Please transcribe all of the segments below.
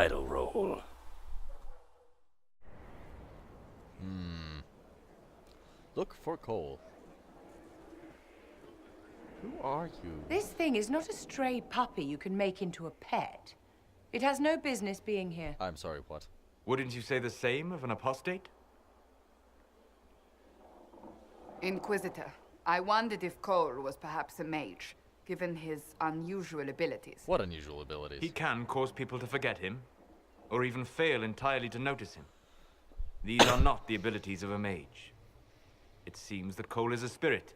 title role. Look for Cole. Who are you? This thing is not a stray puppy you can make into a pet. It has no business being here. I'm sorry, what? Wouldn't you say the same of an apostate? Inquisitor, I wondered if Cole was perhaps a mage, given his unusual abilities. What unusual abilities? He can cause people to forget him, or even fail entirely to notice him. These are not the abilities of a mage. It seems that Cole is a spirit.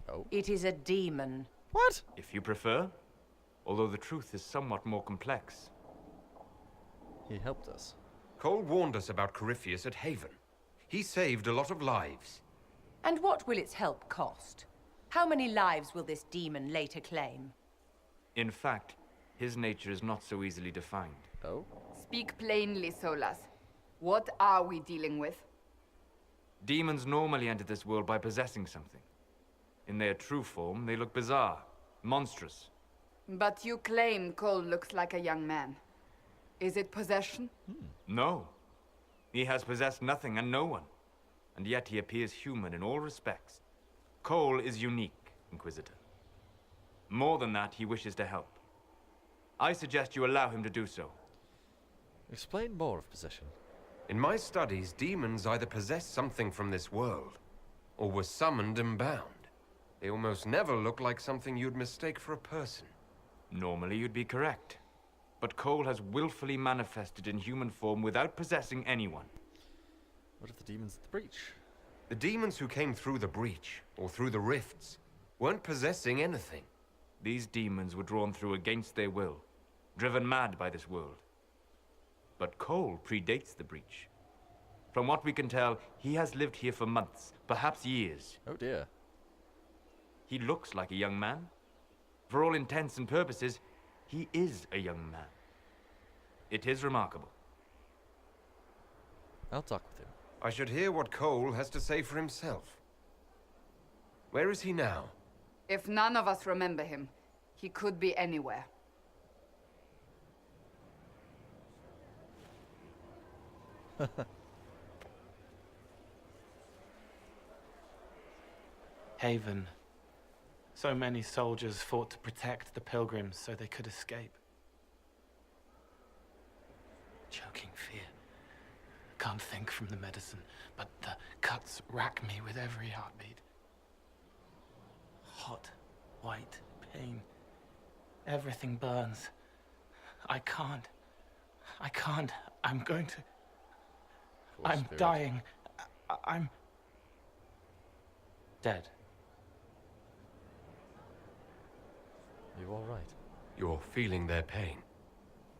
Oh. It is a demon. What? If you prefer, although the truth is somewhat more complex. He helped us. Cole warned us about Corypheus at Haven. He saved a lot of lives. And what will its help cost? How many lives will this demon later claim? In fact, his nature is not so easily defined. Oh? Speak plainly, Solas. What are we dealing with? Demons normally enter this world by possessing something. In their true form, they look bizarre, monstrous. But you claim Cole looks like a young man. Is it possession? No. He has possessed nothing and no one. And yet he appears human in all respects. Cole is unique, Inquisitor. More than that, he wishes to help. I suggest you allow him to do so. Explain more of possession. In my studies, demons either possess something from this world, or were summoned and bound. They almost never look like something you'd mistake for a person. Normally you'd be correct. But Cole has willfully manifested in human form without possessing anyone. What of the demons at the breach? The demons who came through the breach, or through the rifts, weren't possessing anything. These demons were drawn through against their will, driven mad by this world. But Cole predates the breach. From what we can tell, he has lived here for months, perhaps years. Oh dear. He looks like a young man. For all intents and purposes, he is a young man. It is remarkable. I'll talk with him. I should hear what Cole has to say for himself. Where is he now? If none of us remember him, he could be anywhere. Haven. So many soldiers fought to protect the pilgrims so they could escape. Choking fear. Can't think from the medicine, but the cuts rack me with every heartbeat. Hot, white pain. Everything burns. I can't. I'm going to... Poor I'm spirit. dying. I'm... dead. You all right? You're feeling their pain.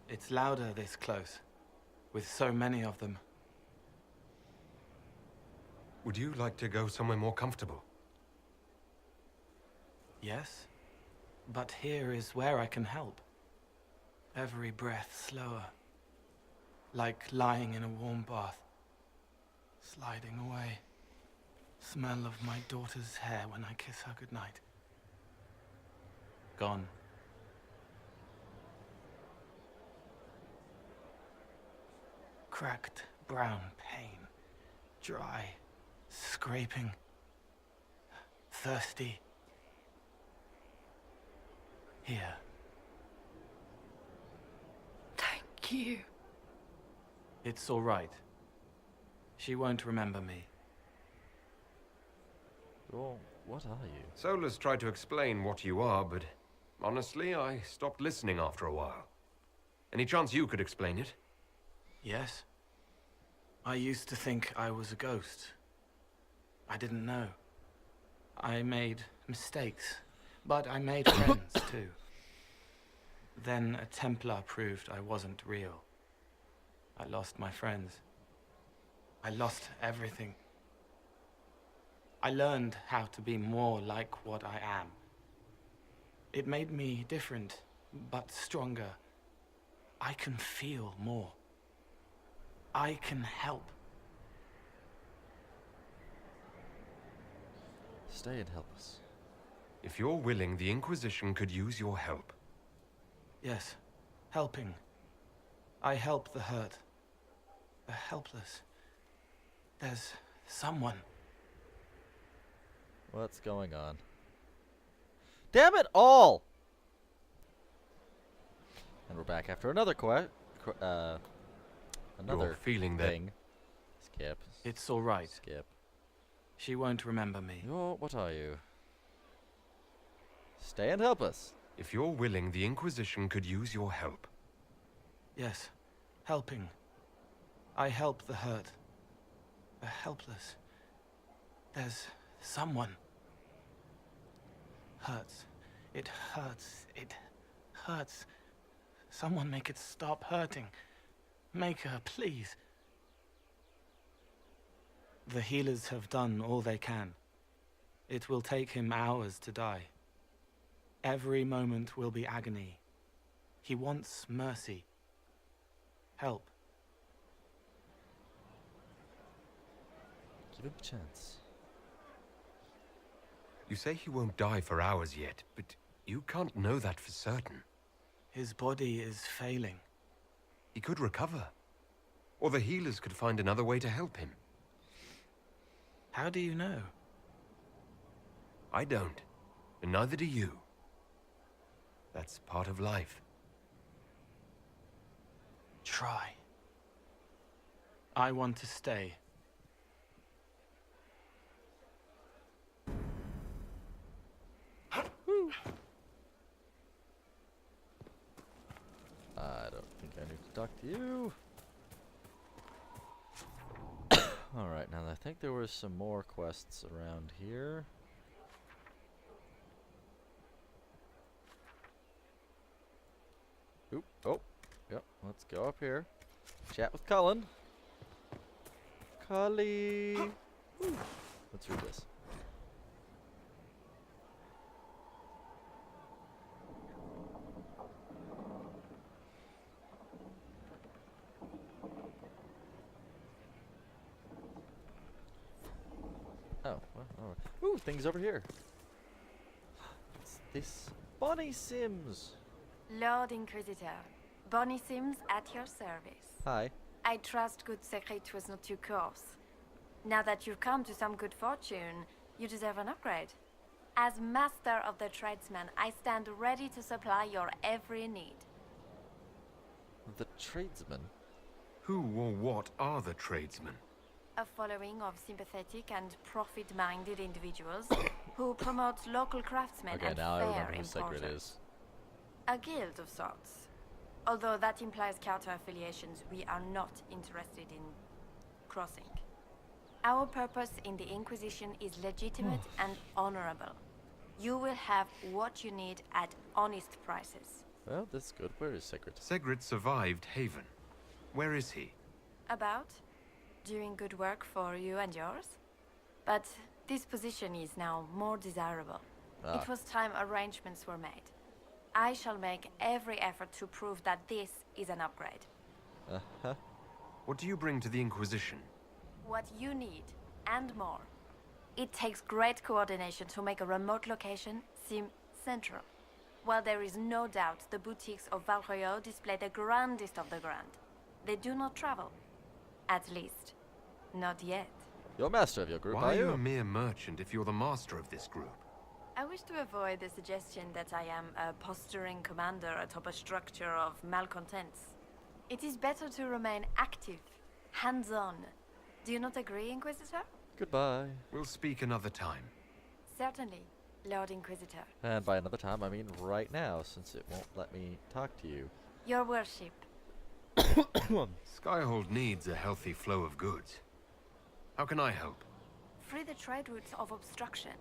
It's louder this close, with so many of them. Would you like to go somewhere more comfortable? Yes, but here is where I can help. Every breath slower, like lying in a warm bath, sliding away. Smell of my daughter's hair when I kiss her goodnight. Gone. Cracked brown pain, dry, scraping, thirsty. Here. Thank you. It's all right. She won't remember me. Well, what are you? Solas tried to explain what you are, but honestly, I stopped listening after a while. Any chance you could explain it? Yes? I used to think I was a ghost. I didn't know. I made mistakes, but I made friends too. Then a Templar proved I wasn't real. I lost my friends. I lost everything. I learned how to be more like what I am. It made me different, but stronger. I can feel more. I can help. Stay and help us. If you're willing, the Inquisition could use your help. Yes, helping. I help the hurt, the helpless. There's someone. What's going on? Damn it all! And we're back after another another You're feeling that thing. Skip. It's all right. Skip. She won't remember me. What are you? Stay and help us. if you're willing, the Inquisition could use your help. Yes, helping. I help the hurt, the helpless. There's someone. Hurts. It hurts. It hurts. Someone make it stop hurting. Make her, please. The healers have done all they can. It will take him hours to die. Every moment will be agony. He wants mercy. Help. Give him a chance. You say he won't die for hours yet, but you can't know that for certain. His body is failing. He could recover. Or the healers could find another way to help him. How do you know? I don't. And neither do you. That's part of life. Try. I want to stay. I don't think I need to talk to you. Alright, now I think there were some more quests around here. Oop, oh, yep, let's go up here. Chat with Cullen. Cully! Let's read this. Oh, well, alright. Ooh, things over here. What's this? Bonnie Sims! Lord Inquisitor, Bonnie Sims at your service. Hi. I trust good secret was not too coarse. Now that you've come to some good fortune, you deserve an upgrade. As master of the tradesman, I stand ready to supply your every need. The tradesman? Who or what are the tradesmen? A following of sympathetic and profit-minded individuals who promote local craftsmen Okay, and now I fair remember who Sigrid importers. is. A guild of sorts. Although that implies counter-affiliations we are not interested in crossing. Our purpose in the Inquisition is legitimate and honorable. You will have what you need at honest prices. Well, that's good. Where is Sigrid? Sigrid survived Haven. Where is he? About? Doing good work for you and yours? But this position is now more desirable. Ah. It was time arrangements were made. I shall make every effort to prove that this is an upgrade. Uh-huh. What do you bring to the Inquisition? What you need, and more. It takes great coordination to make a remote location seem central. While there is no doubt the boutiques of Valroyo display the grandest of the grand, they do not travel. At least, not yet. You're master of your group, Why are are you you? a mere merchant if you're the master of this group? I wish to avoid the suggestion that I am a posturing commander atop a structure of malcontents. It is better to remain active, hands-on. Do you not agree, Inquisitor? Goodbye. We'll speak another time. Certainly, Lord Inquisitor. And by another time, I mean right now, since it won't let me talk to you. Your worship. Skyhold needs a healthy flow of goods. How can I help? Free the trade routes of obstruction.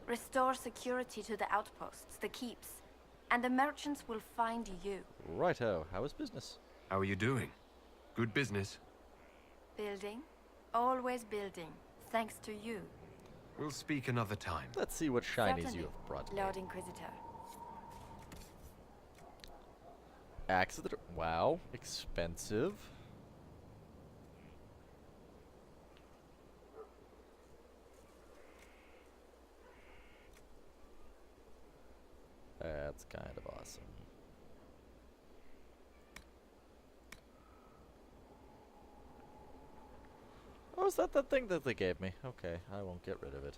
Restore security to the outposts, the keeps. And the merchants will find you. Righto. How is business? How are you doing? Good business? Building. Always building. Thanks to you. We'll speak another time. Let's see what shinies Certainly, you have brought me. Lord Inquisitor. Axe of the... Wow. Expensive. That's kind of awesome. Oh, is that the thing that they gave me? Okay, I won't get rid of it.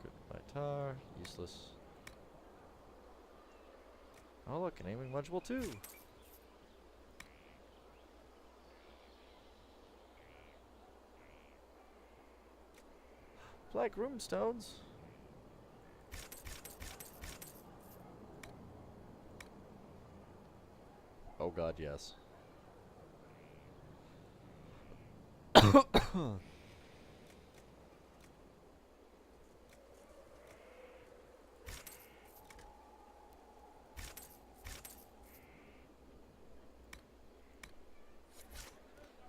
Goodbye tar, useless. Oh look, an aiming module too. Black runestones. Oh god, yes.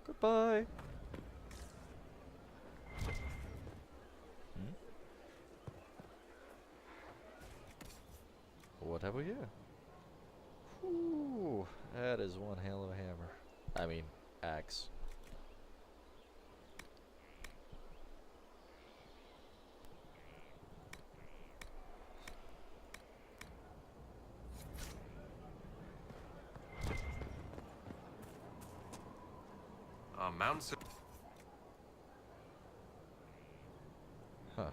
Goodbye. What have we here? Ooh, that is one hell of a hammer. I mean, axe. Our mounts. Huh.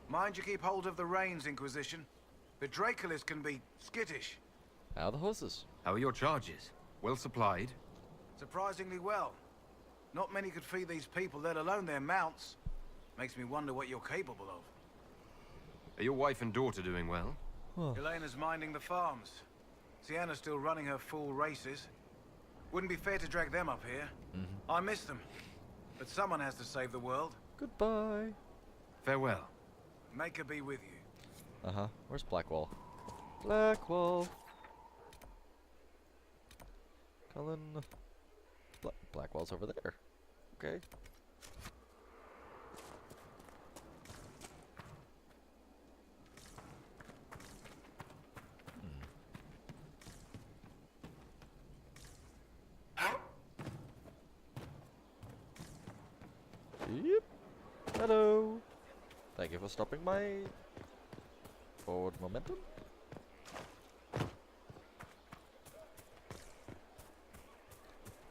Mind you keep hold of the reins, Inquisition. The Dracolis can be skittish. Now the horses. How are your charges? Well supplied? Surprisingly well. Not many could feed these people, let alone their mounts. Makes me wonder what you're capable of. Are your wife and daughter doing well? Elena's minding the farms. Sienna's still running her full races. Wouldn't be fair to drag them up here. I miss them. But someone has to save the world. Goodbye. Farewell. Make her be with you. Uh-huh. Where's Blackwall? Blackwall. Cullen. Blackwall's over there. Okay. Yep. Hello. Thank you for stopping my forward momentum.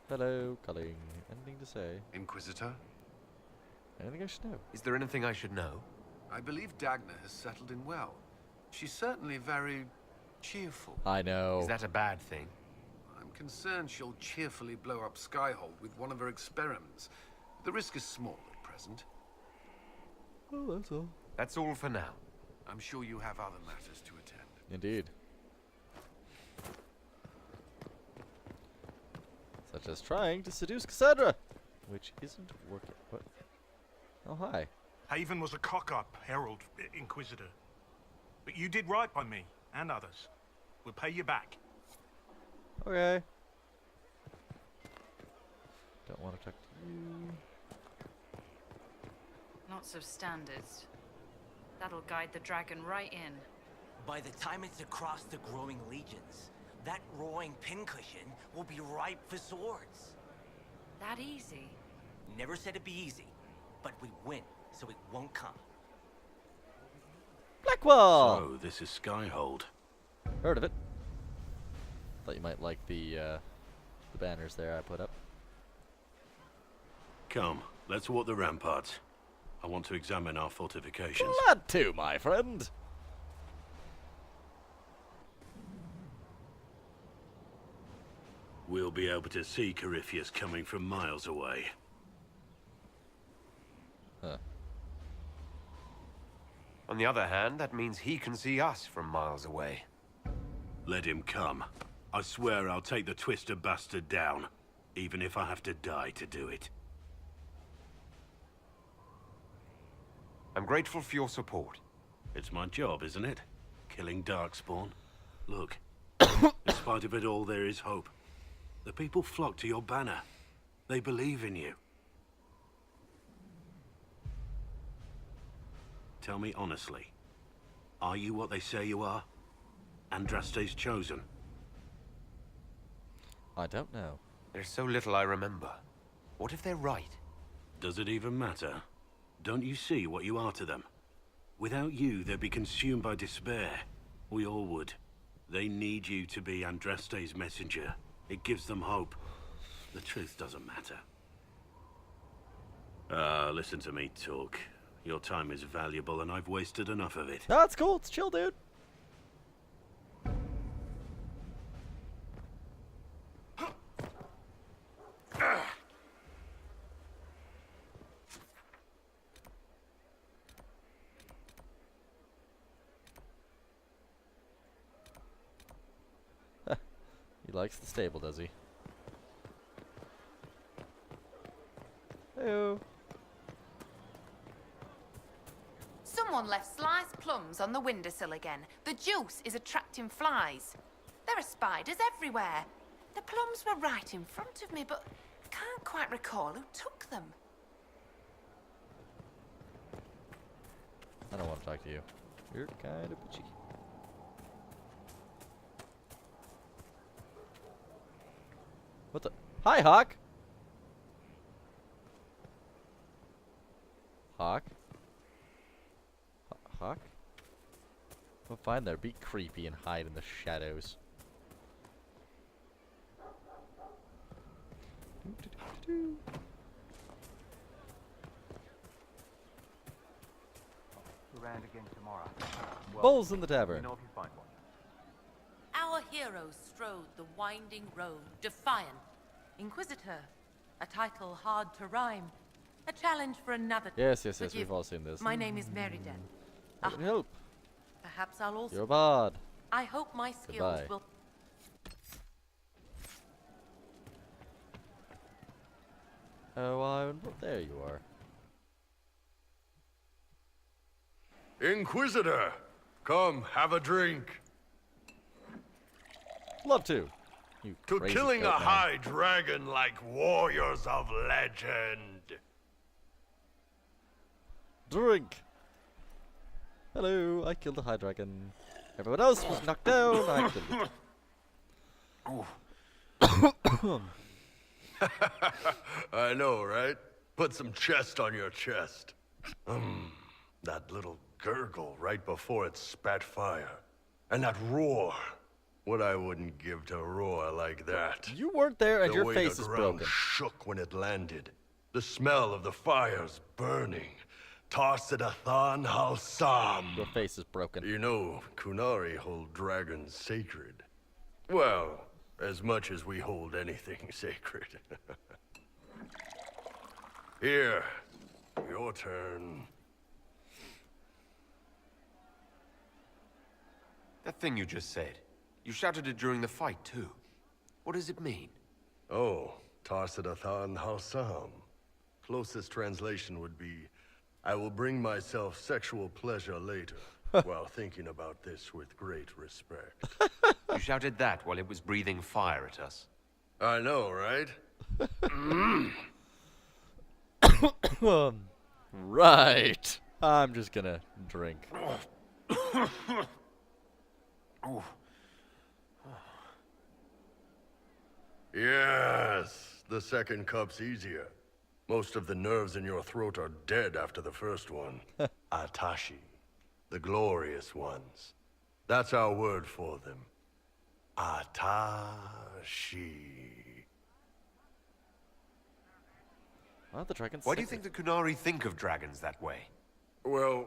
Hello, Culling. Anything to say? Inquisitor, Anything I should know? Is there anything I should know? I believe Dagna has settled in well. She's certainly very cheerful. I know. Is that a bad thing? I'm concerned she'll cheerfully blow up Skyhold with one of her experiments. The risk is small at present. Oh, that's all. That's all for now. I'm sure you have other matters to attend. Indeed. Such as trying to seduce Cassandra, which isn't working. What? Oh, hi. Haven was a cock-up, Herald, Inquisitor. But you did right by me, and others. We'll pay you back. Okay. Don't want to talk to you. Lots of standards. That'll guide the dragon right in. By the time it's across the growing legions, that roaring pincushion will be ripe for swords. That easy? Never said it'd be easy, but we win, so it won't come. Blackwall! So, this is Skyhold. Heard of it. Thought you might like the banners there I put up. Come, let's walk the ramparts. I want to examine our fortifications. Glad to, my friend. We'll be able to see Corypheus coming from miles away. Huh. On the other hand, that means he can see us from miles away. Let him come. I swear I'll take the twister bastard down, even if I have to die to do it. I'm grateful for your support. It's my job, isn't it? Killing Darkspawn. Look, in spite of it all, there is hope. The people flock to your banner. They believe in you. Tell me honestly, are you what they say you are? Andraste's chosen? I don't know. There's so little I remember. What if they're right? Does it even matter? Don't you see what you are to them? Without you, they'd be consumed by despair. We all would. They need you to be Andraste's messenger. It gives them hope. The truth doesn't matter. Listen to me talk. Your time is valuable and I've wasted enough of it. That's cool. It's chill, dude. He likes the stable, does he? Heyo. Someone left sliced plums on the windowsill again. The juice is attracting flies. There are spiders everywhere. The plums were right in front of me, but I can't quite recall who took them. I don't want to talk to you. You're kind of bitchy. What the? Hi, Hawk! Hawk? Hawk? Well, fine there. Be creepy and hide in the shadows. Around again tomorrow. Bulls in the tavern. Know if you find one. Our heroes strode the winding road, defiant. Inquisitor, a title hard to rhyme. A challenge for another. Yes, Forgive. we've all seen this. My name is Meridan. I can help. Perhaps I'll also. You're a bard. I hope my skills Goodbye. will. Oh, there you are. Inquisitor, come have a drink. Love to. You To crazy killing a goat man. high dragon like warriors of legend. Drink. Hello, I killed the high dragon. Everyone else was knocked down. I killed it. I know, right? Put some chest on your chest. That little gurgle right before it spat fire. And that roar. What I wouldn't give to roar like that. You weren't there and The your way face the is ground broken. shook when it landed. The smell of the fires burning. Tarsidathan Halsam. Your face is broken. You know, Kunari hold dragons sacred. Well, as much as we hold anything sacred. Here, your turn. That thing you just said. You shouted it during the fight, too. What does it mean? Oh, Tarsidathan Halsam. Closest translation would be, I will bring myself sexual pleasure later, while thinking about this with great respect. You shouted that while it was breathing fire at us. I know, right? Right. I'm just gonna drink. Yes, the second cup's easier. Most of the nerves in your throat are dead after the first one. Atashi, the glorious ones. That's our word for them. Atashi. Oh, the dragon's Why do you sick. think the Kunari think of dragons that way? Well,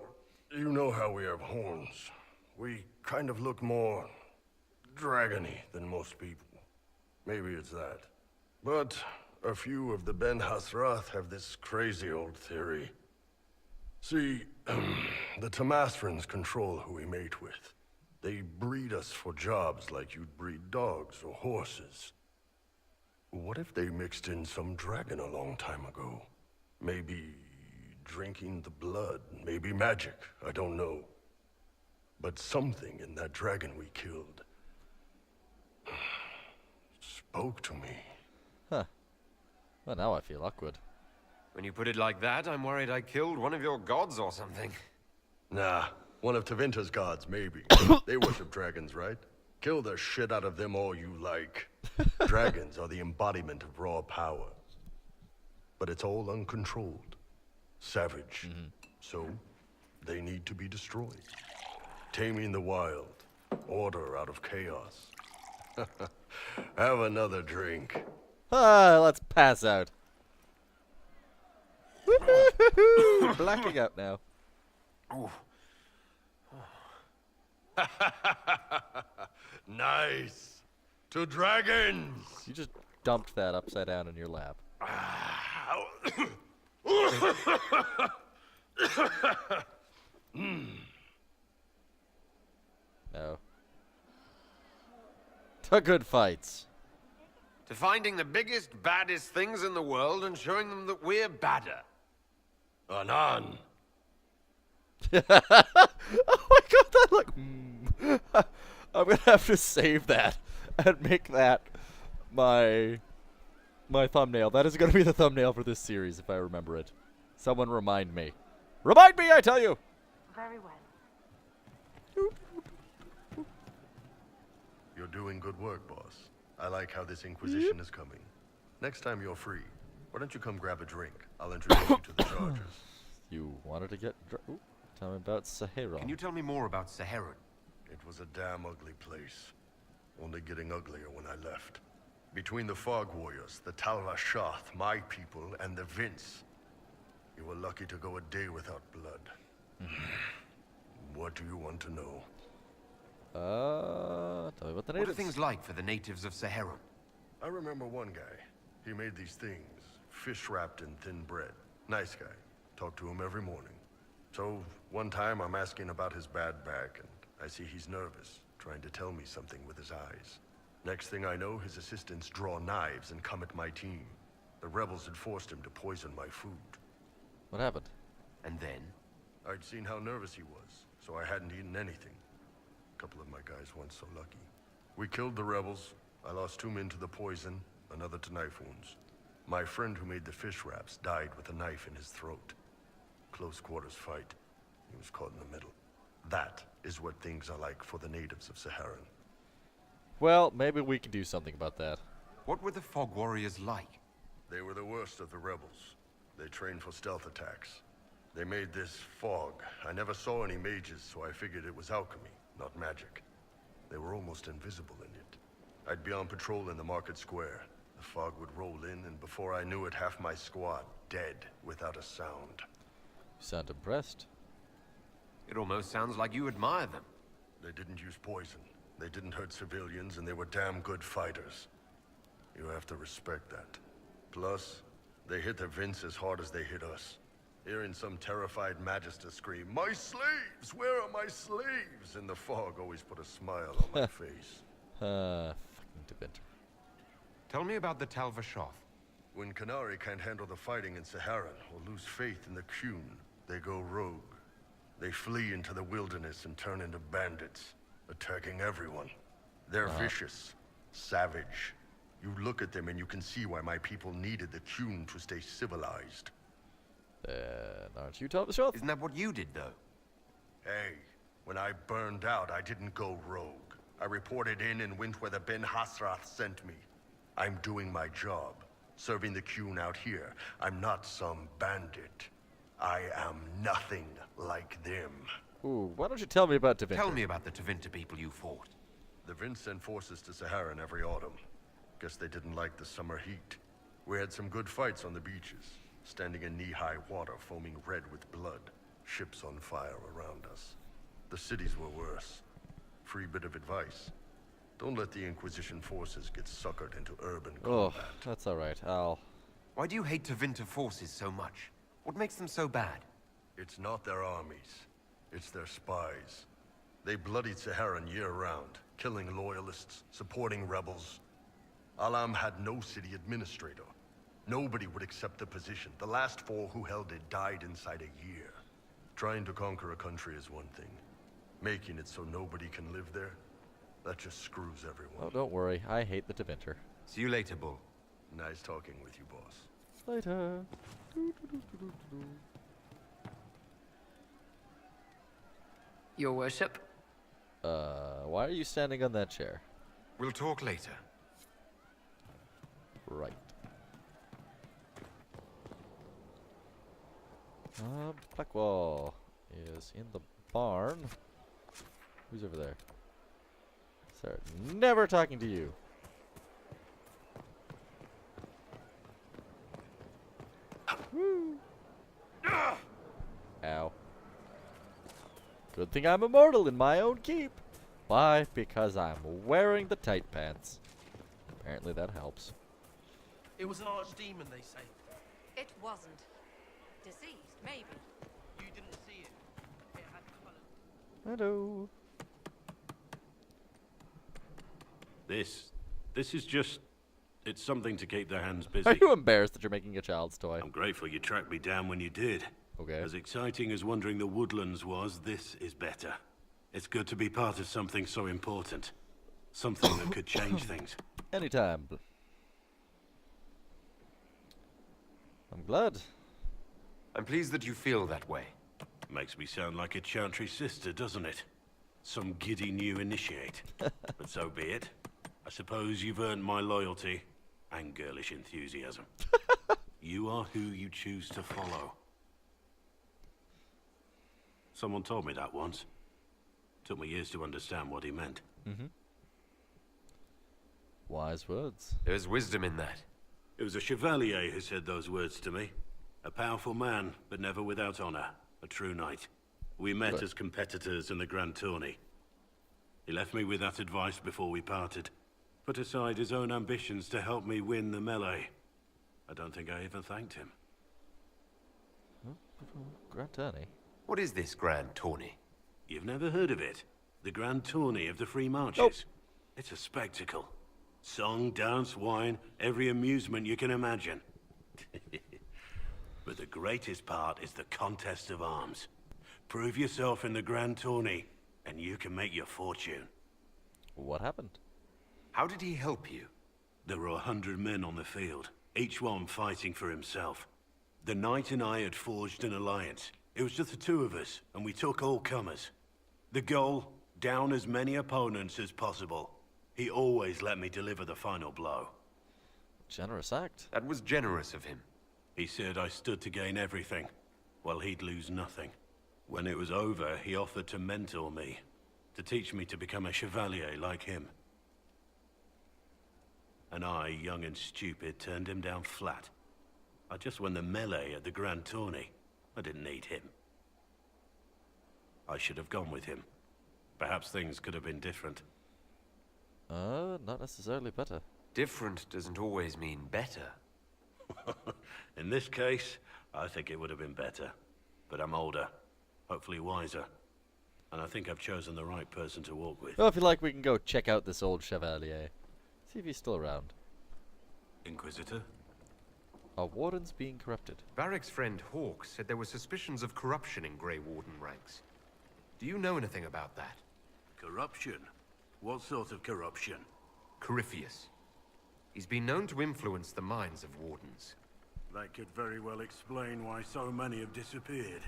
you know how we have horns. We kind of look more dragony than most people. Maybe it's that. But a few of the Ben Hasrath have this crazy old theory. See, the Tamasrans control who we mate with. They breed us for jobs like you'd breed dogs or horses. What if they mixed in some dragon a long time ago? Maybe drinking the blood, maybe magic, I don't know. But something in that dragon we killed spoke to me. Huh. Well, now I feel awkward. When you put it like that, I'm worried I killed one of your gods or something. Nah, one of Tevinter's gods, maybe. They worship dragons, right? Kill the shit out of them all you like. Dragons are the embodiment of raw power. But it's all uncontrolled. Savage. So, they need to be destroyed. Taming the wild. Order out of chaos. Have another drink. Let's pass out. Woo-hoo-hoo-hoo. Blacking out now. Nice. To dragons. You just dumped that upside down in your lap. No. To good fights. To finding the biggest, baddest things in the world and showing them that we're badder. Anan. Oh my god, that look. I'm gonna have to save that and make that my thumbnail. That is gonna be the thumbnail for this series if I remember it. Someone remind me. Remind me, I tell you! Very well. You're doing good work, boss. I like how this Inquisition is coming. Next time you're free, why don't you come grab a drink? I'll introduce you to the Chargers. You wanted to get... Ooh, tell me about Saharon. Can you tell me more about Saharon? It was a damn ugly place. Only getting uglier when I left. Between the Fog Warriors, the Talvashoth, my people, and the Vince. You were lucky to go a day without blood. What do you want to know? Tell me about the What natives. are things like for the natives of Saharon? I remember one guy. He made these things, fish wrapped in thin bread. Nice guy. Talk to him every morning. So, one time I'm asking about his bad back, and I see he's nervous, trying to tell me something with his eyes. Next thing I know, his assistants draw knives and come at my team. The rebels had forced him to poison my food. What happened? And then? I'd seen how nervous he was, so I hadn't eaten anything. A couple of my guys weren't so lucky. We killed the rebels. I lost 2 men to the poison, another to knife wounds. My friend who made the fish wraps died with a knife in his throat. Close quarters fight. He was caught in the middle. That is what things are like for the natives of Saharan. Well, maybe we can do something about that. What were the Fog Warriors like? They were the worst of the rebels. They trained for stealth attacks. They made this fog. I never saw any mages, so I figured it was alchemy, not magic. They were almost invisible in it. I'd be on patrol in the market square. The fog would roll in, and before I knew it, half my squad dead without a sound. You sound impressed. It almost sounds like you admire them. They didn't use poison. They didn't hurt civilians, and they were damn good fighters. You have to respect that. Plus, they hit the Vince as hard as they hit us. Hearing some terrified Magister scream, "My slaves! Where are my slaves?" in the fog always put a smile on my face. Fucking Devinter. Tell me about the Talvashoth. When Canary can't handle the fighting in Saharan or lose faith in the Qun, they go rogue. They flee into the wilderness and turn into bandits, attacking everyone. They're vicious, savage. You look at them and you can see why my people needed the Qun to stay civilized. Then aren't you Talvashoth? Isn't that what you did, though? Hey, when I burned out, I didn't go rogue. I reported in and went where the Ben Hasrath sent me. I'm doing my job, serving the Qun out here. I'm not some bandit. I am nothing like them. Ooh, why don't you tell me about Devinter? Tell me about the Tevinter people you fought. The Vince sent forces to Saharan every autumn. Guess they didn't like the summer heat. We had some good fights on the beaches, standing in knee-high water, foaming red with blood, ships on fire around us. The cities were worse. Free bit of advice. Don't let the Inquisition forces get suckered into urban combat. Oh, that's alright. Why do you hate Tevinter forces so much? What makes them so bad? It's not their armies. It's their spies. They bloodied Saharan year-round, killing loyalists, supporting rebels. Alam had no city administrator. Nobody would accept the position. The last 4 who held it died inside a year. Trying to conquer a country is one thing. Making it so nobody can live there, that just screws everyone. Oh, don't worry. I hate the Devinter. See you later, Bull. Nice talking with you, boss. Later. Your worship? What why are you standing on that chair? We'll talk later. Right. Blackwall is in the barn. Who's over there? Sir, never talking to you. Woo. Ow. Good thing I'm immortal in my own keep. Why? Because I'm wearing the tight pants. Apparently that helps. It was an archdemon, they say. It wasn't. Deceased, maybe. You didn't see it. It had colour. Hello. This is just... It's something to keep their hands busy. Are you embarrassed that you're making a child's toy? I'm grateful you tracked me down when you did. Okay. As exciting as wandering the woodlands was, this is better. It's good to be part of something so important. Something that could change things. Anytime. I'm glad. I'm pleased that you feel that way. Makes me sound like a chantry sister, doesn't it? Some giddy new initiate. But so be it. I suppose you've earned my loyalty and girlish enthusiasm. You are who you choose to follow. Someone told me that once. Took me years to understand what he meant. Mm-hmm. Wise words. There's wisdom in that. It was a chevalier who said those words to me. A powerful man, but never without honor. A true knight. We met as competitors in the Grand Tourney. He left me with that advice before we parted. Put aside his own ambitions to help me win the melee. I don't think I even thanked him. Grand Tourney? What is this Grand Tourney? You've never heard of it? The Grand Tourney of the Free Marches? Nope. It's a spectacle. Song, dance, wine, every amusement you can imagine. But the greatest part is the contest of arms. Prove yourself in the Grand Tourney, and you can make your fortune. What happened? How did he help you? There were 100 men on the field, each one fighting for himself. The knight and I had forged an alliance. It was just the two of us, and we took all comers. The goal, down as many opponents as possible. He always let me deliver the final blow. Generous act. That was generous of him. He said I stood to gain everything, while he'd lose nothing. When it was over, he offered to mentor me, to teach me to become a chevalier like him. And I, young and stupid, turned him down flat. I just won the melee at the Grand Tourney. I didn't need him. I should have gone with him. Perhaps things could have been different. Not necessarily better. Different doesn't always mean better. In this case, I think it would have been better. But I'm older, hopefully wiser. And I think I've chosen the right person to walk with. Well, if you like, we can go check out this old chevalier. See if he's still around. Inquisitor? Our warden's being corrupted. Varric's friend Hawke said there were suspicions of corruption in Grey Warden ranks. Do you know anything about that? Corruption? What sort of corruption? Corypheus. He's been known to influence the minds of wardens. That could very well explain why so many have disappeared.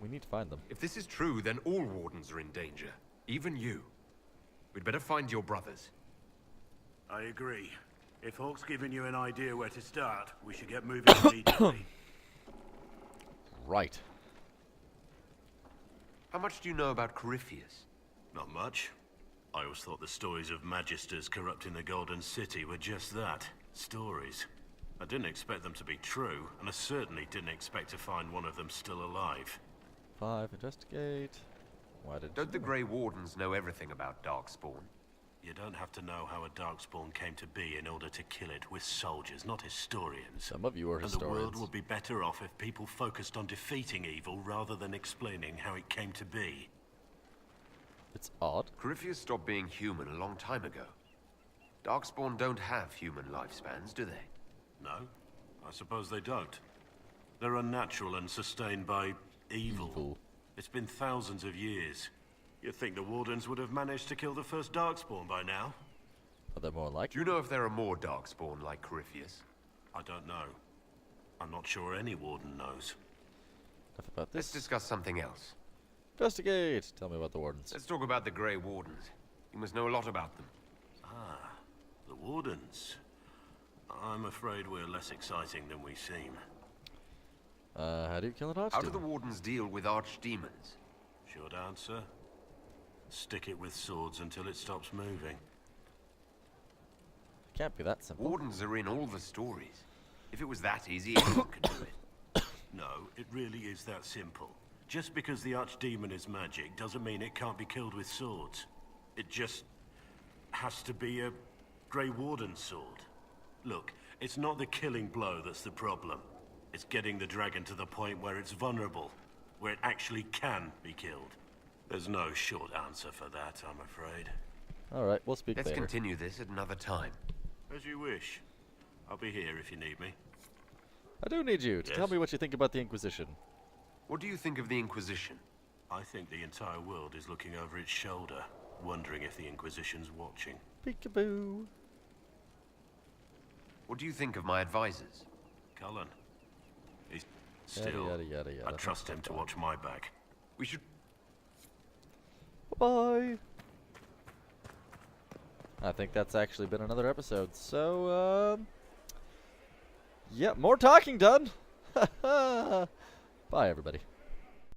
We need to find them. If this is true, then all wardens are in danger. Even you. We'd better find your brothers. I agree. If Hawke's given you an idea where to start, we should get moving immediately. Right. How much do you know about Corypheus? Not much. I always thought the stories of magisters corrupting the Golden City were just that. Stories. I didn't expect them to be true, and I certainly didn't expect to find one of them still alive. 5, investigate. Why did Don't the Grey Wardens know everything about Darkspawn? You don't have to know how a Darkspawn came to be in order to kill it. We're soldiers, not historians. Some of you are and historians. The world would be better off if people focused on defeating evil rather than explaining how it came to be. It's odd. Corypheus stopped being human a long time ago. Darkspawn don't have human lifespans, do they? No, I suppose they don't. They're unnatural and sustained by evil. It's been thousands of years. You'd think the Wardens would have managed to kill the first Darkspawn by now. Are there more like? Do you know if there are more Darkspawn like Corypheus? I don't know. I'm not sure any Warden knows. Enough about this. Let's discuss something else. Investigate! Tell me about the Wardens. Let's talk about the Grey Wardens. You must know a lot about them. Ah, the Wardens. I'm afraid we're less exciting than we seem. How do you kill an archdemon? How do the Wardens deal with archdemons? Short answer. Stick it with swords until it stops moving. Can't be that simple. Wardens are in all the stories. If it was that easy, anyone could do it. No, it really is that simple. Just because the archdemon is magic doesn't mean it can't be killed with swords. It just has to be a Grey Warden sword. Look, it's not the killing blow that's the problem. It's getting the dragon to the point where it's vulnerable, where it actually can be killed. There's no short answer for that, I'm afraid. Alright, we'll speak Let's later. continue this at another time. As you wish. I'll be here if you need me. I do need you to tell me what you think about the Inquisition. What do you think of the Inquisition? I think the entire world is looking over its shoulder, wondering if the Inquisition's watching. Peekaboo. What do you think of my advisors? Cullen. He's still... Yada, yada, yada. I trust him to watch my back. We should... Bye. I think that's actually been another episode. So, yeah, more talking done. Bye, everybody.